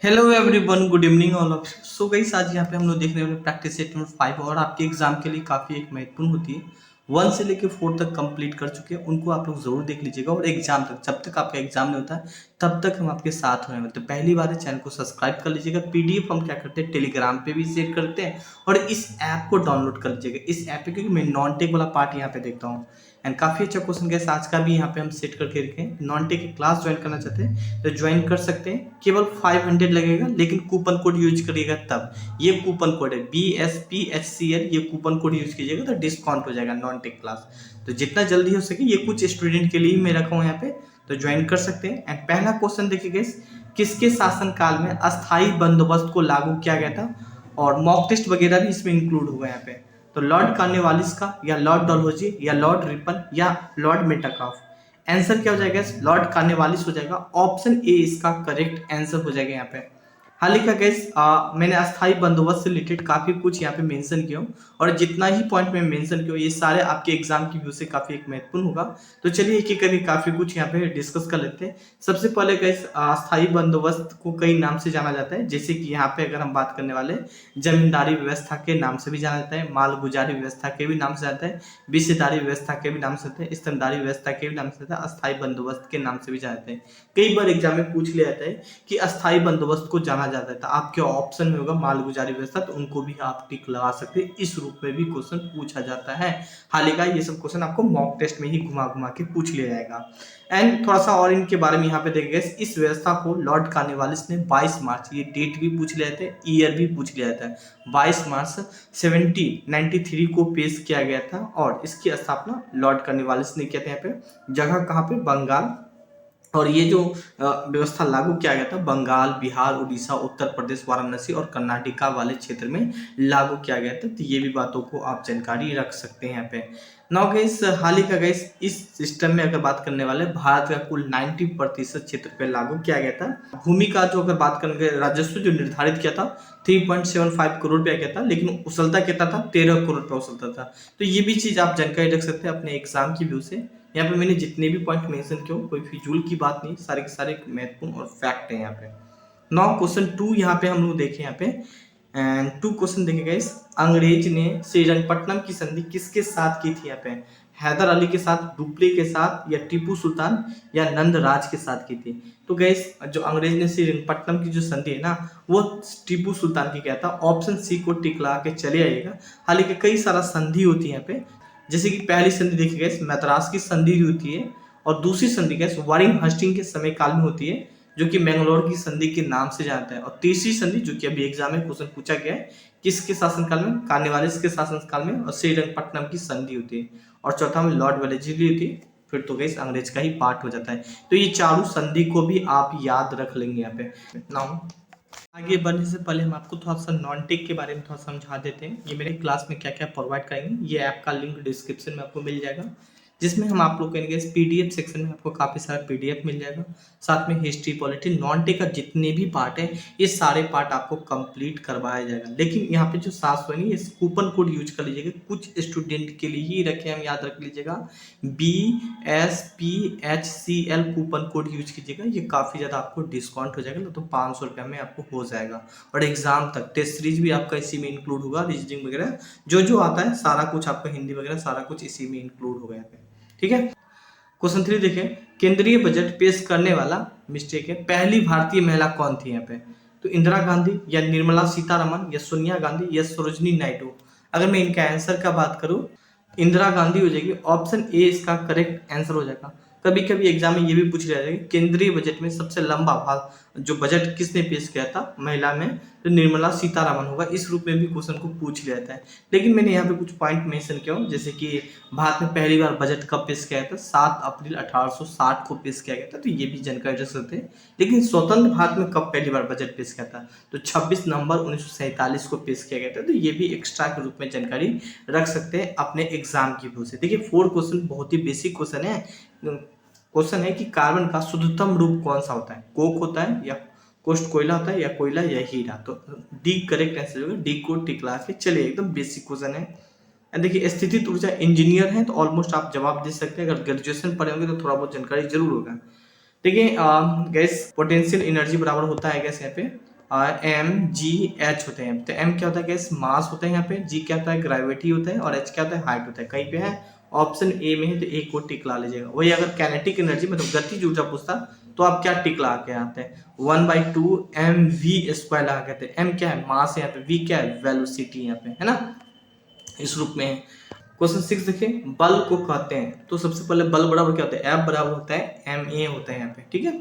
Hello everyone, good evening all of you. So guys, आज यहाँ पे हम लोग देखने वाले प्रैक्टिस सेट नंबर 5 और आपके एग्जाम के लिए काफ़ी एक महत्वपूर्ण होती है। 1 से लेकर 4 तक कंप्लीट कर चुके हैं, उनको आप लोग जरूर देख लीजिएगा। और एग्जाम तक, जब तक आपका एग्जाम नहीं होता है तब तक हम आपके साथ हैं। तो पहली बार है, चैनल को सब्सक्राइब कर लीजिएगा। पीडीएफ हम क्या करते हैं, टेलीग्राम पे भी शेयर करते हैं और इस ऐप को डाउनलोड कर लीजिएगा। इस ऐप पे क्योंकि मैं नॉन टेक वाला पार्ट यहाँ पे देखता हूँ एंड काफ़ी अच्छा क्वेश्चन गैस आज का भी यहाँ पे हम सेट करके रखे हैं। नॉन टेक की क्लास ज्वाइन करना चाहते हैं तो ज्वाइन कर सकते हैं। केवल 500 लगेगा, लेकिन कूपन कोड यूज करिएगा तब। ये कूपन कोड है BSPHCL, ये कूपन कोड यूज कीजिएगा तो डिस्काउंट हो जाएगा नॉन टेक क्लास। तो जितना जल्दी हो सके, ये कुछ स्टूडेंट के लिए मैं रखा हूँ यहाँ पे, तो ज्वाइन कर सकते हैं। एंड पहला क्वेश्चन देखिए गाइस, किसके शासनकाल में अस्थायी बंदोबस्त को लागू किया गया था? और मॉक टेस्ट वगैरह भी इसमें इंक्लूड हुआ है यहाँ पे। तो लॉर्ड कार्नवालिस का, या लॉर्ड डलहौजी, या लॉर्ड रिपन, या लॉर्ड मेटाकाफ। आंसर क्या हो जाएगा? लॉर्ड कार्नवालिस हो जाएगा। ऑप्शन ए इसका करेक्ट आंसर हो जाएगा यहाँ पे। हाल ही का गैस, मैंने अस्थायी बंदोबस्त से रिलेटेड काफी कुछ यहाँ पे मेंशन किया हूँ, और जितना ही पॉइंट में मेंशन किया हूँ ये सारे आपके एग्जाम की व्यू से काफी एक महत्वपूर्ण होगा। तो चलिए एक एक करके काफी कुछ यहाँ पे डिस्कस कर लेते हैं। सबसे पहले गैस, अस्थायी बंदोबस्त को कई नाम से जाना जाता है, जैसे कि यहाँ पे अगर हम बात करने वाले, जमींदारी व्यवस्था के नाम से भी जाना जाता है, मालगुजारी व्यवस्था के भी नाम से जाता है, विषयदारी व्यवस्था के भी नाम से जाता है, स्तनदारी व्यवस्था के भी नाम से जाता है, अस्थायी बंदोबस्त के नाम से भी जाना जाता है। कई बार एग्जाम में पूछ लिया जाता है कि अस्थायी बंदोबस्त को जाना जाता है, तो आपके ऑप्शन में होगा मालगुजारी व्यवस्था, तो उनको भी आप टिक लगा सकते हैं। इस रूप में भी क्वेश्चन पूछा जाता है। हाल ही का ये सब क्वेश्चन आपको मॉक टेस्ट में ही घुमा घुमा के पूछ लिया जाएगा। एंड थोड़ा सा और इनके बारे में यहाँ पे देखेंगे। इस व्यवस्था को लॉर्ड कार्नवालिस ने 22 मार्च, ये डेट भी पूछ लिया जाता है, ईयर भी पूछ लिया जाता है, 22 मार्च 1793 को पेश किया गया था। और इसकी स्थापना लॉर्ड कार्नवालिस ने किया था। यहाँ पे जगह कहाँ पे? बंगाल। और ये जो व्यवस्था लागू किया गया था, बंगाल, बिहार, उड़ीसा, उत्तर प्रदेश, वाराणसी और कर्नाटका वाले क्षेत्र में लागू किया गया था। तो ये भी बातों को आप जानकारी रख सकते हैं यहाँ पे। नाउ गाइस, हाल ही का गाइस, इस सिस्टम में अगर बात करने वाले, भारत का कुल 90% क्षेत्र पे लागू किया गया था। भूमि का जो अगर बात करेंगे, राजस्व जो निर्धारित किया था 3.75 करोड़ रुपया किया था, लेकिन उछलता कितना था? 13 करोड़ रुपया उछलता था। तो ये भी चीज आप जानकारी रख सकते हैं अपने एग्जाम की व्यू से। यहाँ पे मैंने जितने भी पॉइंट मेंशन किए, कोई फिजूल की बात नहीं, सारे के सारे महत्वपूर्ण और फैक्ट है यहाँ पे। नाउ क्वेश्चन 2 यहाँ पे हम लोग देखें यहाँ पे। एंड 2 क्वेश्चन देखेगा इस, अंग्रेज ने श्रीरंगपट्टनम की संधि किसके साथ की थी? यहाँ पे हैदर अली के साथ, डुप्ले के साथ, या टीपू सुल्तान, या नंदराज के साथ की थी? तो गैस, जो अंग्रेज ने श्रीरंगपट्टनम की जो संधि है ना, वो टीपू सुल्तान की क्या था? ऑप्शन सी को टिक लगा के चले आइएगा। हालांकि कई सारा संधि होती है यहाँ पे, जैसे कि पहली संधि देखिए गैस, मैद्रास की संधि होती है, और दूसरी संधि गैस वारिंग हस्टिंग के समय काल में होती है, जो कि मैंगलोर की संधि के नाम से जानता है। और तीसरी संधि, जो कि अभी एग्जाम में क्वेश्चन पूछा गया है, किसके शासनकाल में? कार्नवालिस के शासनकाल में, और श्रीरंगपट्टनम की संधि होती है। और चौथा में लॉर्ड वेलेस्ली होती है। फिर तो गैस अंग्रेज का ही पार्ट हो जाता है। तो ये चारों संधि को भी आप याद रख लेंगे यहाँ पे। नाउ आगे बढ़ने से पहले हम आपको थोड़ा सा नॉन टेक के बारे में थोड़ा समझा देते हैं। ये मेरे क्लास में क्या क्या प्रोवाइड करेंगे, ये ऐप का लिंक डिस्क्रिप्शन में आपको मिल जाएगा, जिसमें हम आप लोग करेंगे पीडीएफ सेक्शन में आपको काफ़ी सारा पीडीएफ मिल जाएगा। साथ में हिस्ट्री, पॉलिटी, नॉन टेक का जितने भी पार्ट है, ये सारे पार्ट आपको कंप्लीट करवाया जाएगा। लेकिन यहाँ पे जो 700 नहीं, ये कूपन कोड यूज कर लीजिएगा, कुछ स्टूडेंट के लिए ही रखे हम, याद रख लीजिएगा। BSPHCL कूपन कोड यूज कीजिएगा, ये काफ़ी ज़्यादा आपको डिस्काउंट हो जाएगा, तो 500 रुपये में आपको हो जाएगा। और एग्जाम तक टेस्ट सीरीज भी आपका इसी में इंक्लूड होगा, रीजनिंग वगैरह जो जो आता है सारा कुछ आपका, हिंदी वगैरह सारा कुछ इसी में इंक्लूड होगा यहाँ पे। ठीक है। क्वेश्चन 3 देखें, केंद्रीय बजट पेश करने वाला, मिस्टेक है, पहली भारतीय महिला कौन थी यहाँ पे? तो इंदिरा गांधी, या निर्मला सीतारमन, या सोनिया गांधी, या सरोजनी नायडू। अगर मैं इनका आंसर का बात करूं, इंदिरा गांधी हो जाएगी। ऑप्शन ए इसका करेक्ट आंसर हो जाएगा। कभी कभी एग्जाम में ये भी पूछ लिया जाएगा, केंद्रीय बजट में सबसे लंबा भाग जो बजट किसने पेश किया था महिला में? तो निर्मला सीतारमन होगा। इस रूप में भी क्वेश्चन को पूछ लिया जाता है। लेकिन मैंने यहाँ पे कुछ पॉइंट मेंशन किया हूँ, जैसे कि भारत में पहली बार बजट कब पेश किया गया था? 7 अप्रैल 1860 को पेश किया गया था, तो ये भी जानकारी रख सकते हैं। लेकिन स्वतंत्र भारत में कब पहली बार बजट पेश किया था? तो 26 नवंबर 1947 को पेश किया गया था। तो ये भी एक्स्ट्रा के रूप में जानकारी रख सकते हैं अपने एग्जाम की व्यू से। देखिए 4 क्वेश्चन बहुत ही बेसिक क्वेश्चन है। क्वेश्चन है कि कार्बन का शुद्धतम रूप कौन सा होता है? कोक होता है, या कोस्ट कोयला होता है, या कोयला, या हीरा? तो डी करेक्ट आंसर होगा। डी को टिक लगा के चलिए, एकदम बेसिक क्वेश्चन है। देखिए स्थितिज ऊर्जा इंजीनियर है तो ऑलमोस्ट आप जवाब दे सकते हैं। अगर ग्रेजुएशन पढ़े होंगे तो थोड़ा बहुत जानकारी जरूर होगा। देखिए गैस पोटेंशियल एनर्जी बराबर होता है गैस यहाँ पे एम जी एच होते हैं। तो एम क्या होता है गैस, मास होता है यहाँ पे, जी क्या होता है ग्रेविटी होता है, और एच क्या होता है हाइट होता है। कहीं पे है ऑप्शन ए में है तो एक को टिक ला लीजिएगा। वही अगर कैनेटिक एनर्जी मतलब गतिज ऊर्जा पूछता तो आप क्या टिक ला के आते हैं, 1/2 एम वी स्क्वायर लगा के आते हैं। एम क्या है मास है यहाँ पे, वी क्या है वेलोसिटी यहाँ पे, है ना, इस रूप में है। क्वेश्चन 6 देखिए, बल को कहते हैं, तो सबसे पहले बल बराबर क्या होता है, एफ बराबर होता है एम ए होता है यहाँ पे, ठीक है।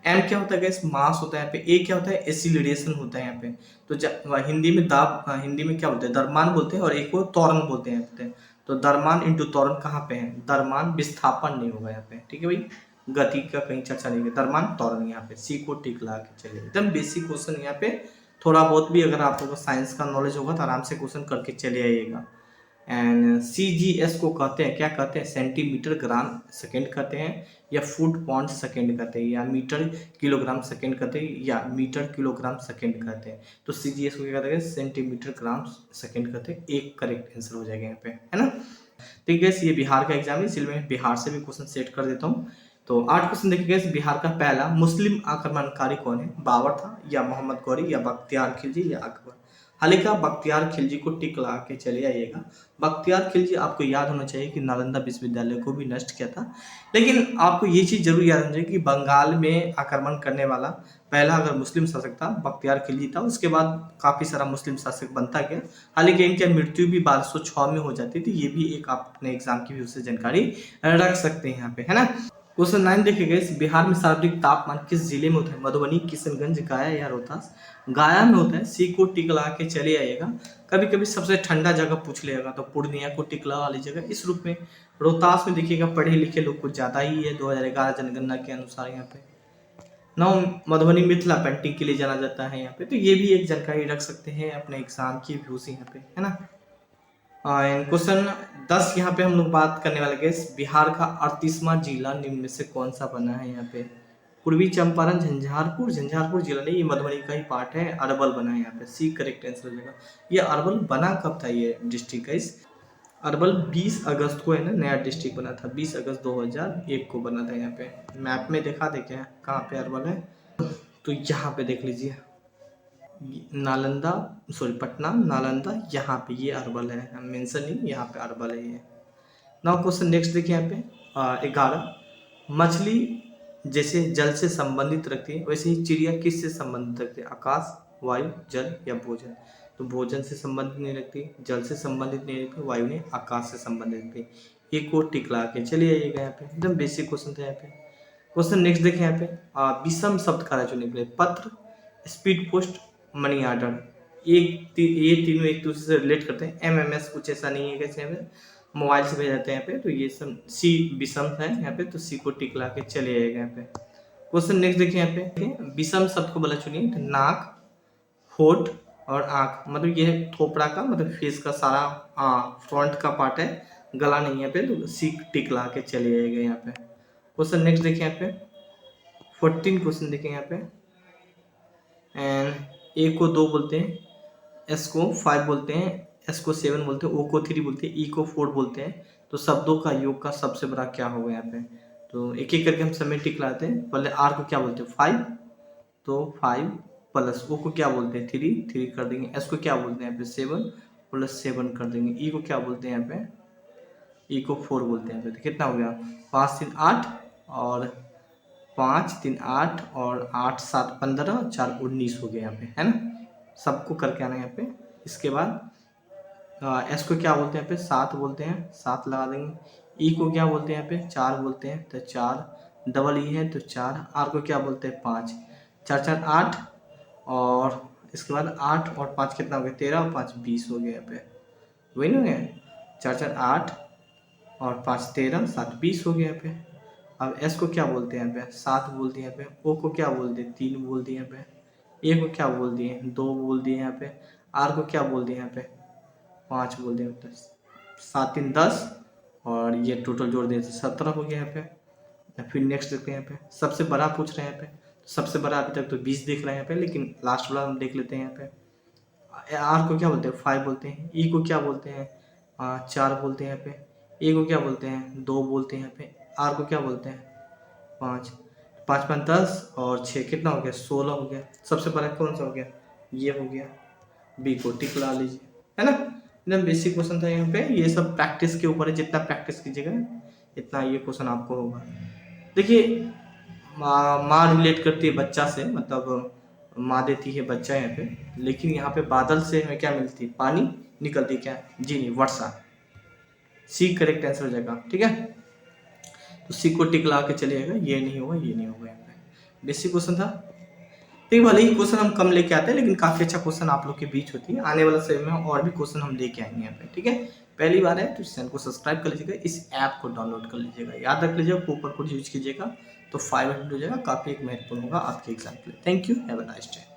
एम क्या होता है गैस, मास होता है यहाँ पे, ए क्या होता है एसिलरेशन होता है यहाँ पे। तो हिंदी में दाब, हिंदी में क्या बोलते हैं द्रव्यमान बोलते हैं, और एक को त्वरण बोलते हैं। तो द्रव्यमान इंटू त्वरण कहाँ पे है, द्रव्यमान विस्थापन नहीं होगा यहाँ पे, ठीक है भाई, गति का कहीं चर्चा नहीं है, द्रव्यमान त्वरण यहाँ पे। सी को टिक ला के चलिए, एकदम बेसिक क्वेश्चन यहाँ पे। थोड़ा बहुत भी अगर आप लोगों को साइंस का नॉलेज होगा तो आराम से क्वेश्चन करके चले आइएगा। एंड सी जी एस को कहते हैं, क्या कहते हैं, सेंटीमीटर ग्राम सेकेंड कहते हैं, या फुट पाउंड सेकेंड कहते हैं, या मीटर किलोग्राम सेकेंड कहते हैं, या मीटर किलोग्राम सेकेंड कहते हैं। तो सी जी एस को क्या कहते हैं, सेंटीमीटर ग्राम सेकेंड कहते हैं। एक करेक्ट आंसर हो जाएगा यहाँ पे, है ना। तो गैस ये बिहार का एग्जाम है, इसलिए मैं बिहार से भी क्वेश्चन सेट कर देता हूँ। तो 8 क्वेश्चन देखिए गैस, बिहार का पहला मुस्लिम आक्रमणकारी कौन है, बाबर था, या मोहम्मद गौरी, या बख्तियार खिलजी, या अकबर। हालांकि आप बख्तियार खिलजी को टिक लगा के चले आइएगा। बख्तियार खिलजी आपको याद होना चाहिए कि नालंदा विश्वविद्यालय को भी नष्ट किया था। लेकिन आपको ये चीज़ जरूर याद होनी चाहिए कि बंगाल में आक्रमण करने वाला पहला अगर मुस्लिम शासक था बख्तियार खिलजी था। उसके बाद काफ़ी सारा मुस्लिम शासक बनता गया। हालांकि इनकी मृत्यु भी 1206 में हो जाती थी। ये भी एक आप अपने एग्जाम की भी उससे जानकारी रख सकते हैं यहाँ पे, है ना। क्वेश्चन 9 देखिएगा, बिहार में सर्वाधिक तापमान किस जिले में होता है, मधुबनी, किशनगंज, गया या रोहतास। गया में होता है, सी को टिक लगा के चले आइएगा। कभी कभी सबसे ठंडा जगह पूछ लेगा तो पूर्णिया को टिक लगा लीजिएगा इस रूप में। रोहतास में देखिएगा पढ़े लिखे लोग कुछ ज़्यादा ही है 2011 जनगणना के अनुसार यहाँ पे। नौ, मधुबनी मिथिला पेंटिंग के लिए जाना जाता है यहाँ पे। तो ये भी एक जानकारी रख सकते हैं अपने एग्जाम की व्यू से यहाँ पे, है ना। क्वेश्चन 10 यहाँ पे हम लोग बात करने वाले गैस, बिहार का 38वां जिला निम्न में से कौन सा बना है यहाँ पे। पूर्वी चंपारण, झंझारपुर जिला नहीं, ये मधुबनी का ही पार्ट है। अरवल बना है यहाँ पे, सी करेक्ट आंसर हो जाएगा। ये अरवल बना कब था ये डिस्ट्रिक्ट का, इस अरवल 20 अगस्त को है ना नया डिस्ट्रिक्ट बना था, 20 अगस्त 2001 को बना था यहाँ पे। मैप में दिखा दे क्या कहाँ पे अरवल है, तो यहाँ पे देख लीजिए, नालंदा सॉरी पटना नालंदा, यहाँ पे ये अरवल है, हम मेंशन नहीं, यहाँ पे अरवल है ये। नाउ क्वेश्चन नेक्स्ट देखिए यहाँ पे 11, मछली जैसे जल से संबंधित रखती है वैसे ही चिड़िया किस से संबंधित रखती है, आकाश, वायु, जल या भोजन। तो भोजन से संबंधित नहीं रखती, जल से संबंधित नहीं रखती, वायु ने आकाश से संबंधित रखती। एक और टिक ला के चलिए आइएगा यहाँ पे, एकदम बेसिक क्वेश्चन था यहाँ पे। क्वेश्चन नेक्स्ट देखें यहाँ पे विषम शब्द कार्य चुनने के लिए, पत्र, स्पीड पोस्ट, मनी ऑर्डर। ये तीनों एक दूसरे से रिलेट करते हैं। एमएमएस कुछ ऐसा नहीं है कैसे हमें मोबाइल से भेज जाते हैं यहाँ पे, तो ये सब सी विषम है यहाँ पे, तो सी को टिक ला के चले आएगा यहाँ पे। क्वेश्चन नेक्स्ट देखिए यहाँ पे, विषम शब्द को बोला चुनिए, तो नाक, होठ और आँख, मतलब ये थोपड़ा का मतलब फेस का सारा फ्रंट का पार्ट है, गला नहीं है पे, तो सी टिक ला के चले आएगा यहाँ पे। क्वेश्चन नेक्स्ट देखिए यहाँ पे 14 क्वेश्चन देखें यहाँ पे, एंड ए को 2 बोलते हैं, एस को 5 बोलते हैं, एस को 7 बोलते हैं, ओ को 3 बोलते हैं, ई को 4 बोलते हैं। तो शब्दों का योग का सबसे बड़ा क्या होगा यहाँ पे, तो एक एक करके हम समय टिक लाते हैं। पहले आर को क्या बोलते हैं 5, तो 5 प्लस ओ को क्या बोलते हैं 3 कर देंगे, एस को क्या बोलते हैं यहाँ पे 7 प्लस 7 कर देंगे, ई को क्या बोलते हैं यहाँ पे, ई को 4 बोलते हैं यहाँ पे। तो कितना हो गया 5 3 8 और 5 3 8 और 8 7 15 4 19 हो गया यहाँ पे, है ना। सबको करके आना यहाँ पे। इसके बाद एस को क्या बोलते हैं यहाँ पे 7 बोलते हैं, 7 लगा देंगे। ई को क्या बोलते हैं यहाँ पे 4 बोलते हैं, तो 4 डबल ई है तो 4। आर को क्या बोलते हैं 5, 4 4 8 और इसके बाद 8 और 5 कितना हो गया 13 और 5 20 हो गया यहाँ पे, वही ना हो गया 4 4 8 और 5 13 7 20 हो गया यहाँ पे। अब एस को क्या बोलते हैं यहाँ पे 7 बोल दिए यहाँ पे, ओ को क्या बोल दिए 3 बोल दिए यहाँ पे, ए को क्या बोल दिए 2 बोल दिए यहाँ पे, आर को क्या बोल दिए यहाँ पे 5 बोल दिए, तो 7 3 10 और ये टोटल जोड़ दिए तो 17 हो गया यहाँ पे। फिर नेक्स्ट देखते हैं यहाँ पे सबसे बड़ा पूछ रहे हैं यहाँ पे, तो सबसे बड़ा अभी तक तो 20 देख रहे हैं यहाँ पे, लेकिन लास्ट वाला हम देख लेते हैं यहाँ पे। आर को क्या बोलते हैं 5 बोलते हैं, ई को क्या बोलते हैं 4 बोलते हैं यहाँ पे, ए को क्या बोलते हैं 2 बोलते हैं यहाँ पे, आर को क्या बोलते हैं 5 5 5 10 और 6 कितना हो गया 16 हो गया। सबसे बड़ा कौन सा हो गया ये हो गया, बी को टिक ला लीजिए, है ना। एकदम बेसिक क्वेश्चन था यहाँ पे, ये सब प्रैक्टिस के ऊपर है, जितना प्रैक्टिस कीजिएगा इतना ये क्वेश्चन आपको होगा। देखिए माँ रिलेट करती है बच्चा से, मतलब माँ देती है बच्चा यहाँ पे, लेकिन यहाँ पे बादल से हमें क्या मिलती है, पानी निकलती है, क्या, जी नहीं, वर्षा। सी करेक्ट आंसर हो जाएगा, ठीक है। तो सी को टिक ला के चलिएगा, ये नहीं होगा, ये नहीं होगा, यहाँ पे बेसिक क्वेश्चन था। ठीक, भले ही क्वेश्चन हम कम लेके आते हैं, लेकिन काफी अच्छा क्वेश्चन आप लोग के बीच होती है। आने वाला समय में और भी क्वेश्चन हम लेके आएंगे यहाँ पे, ठीक है। पहली बार है तो इस चैनल को सब्सक्राइब कर लीजिएगा, इस ऐप को डाउनलोड कर लीजिएगा, याद रख लीजिएगा कूपन कोड यूज कीजिएगा तो 500 हो जाएगा, काफी एक महत्वपूर्ण होगा आपके एग्जाम के लिए। Thank you, have a nice day.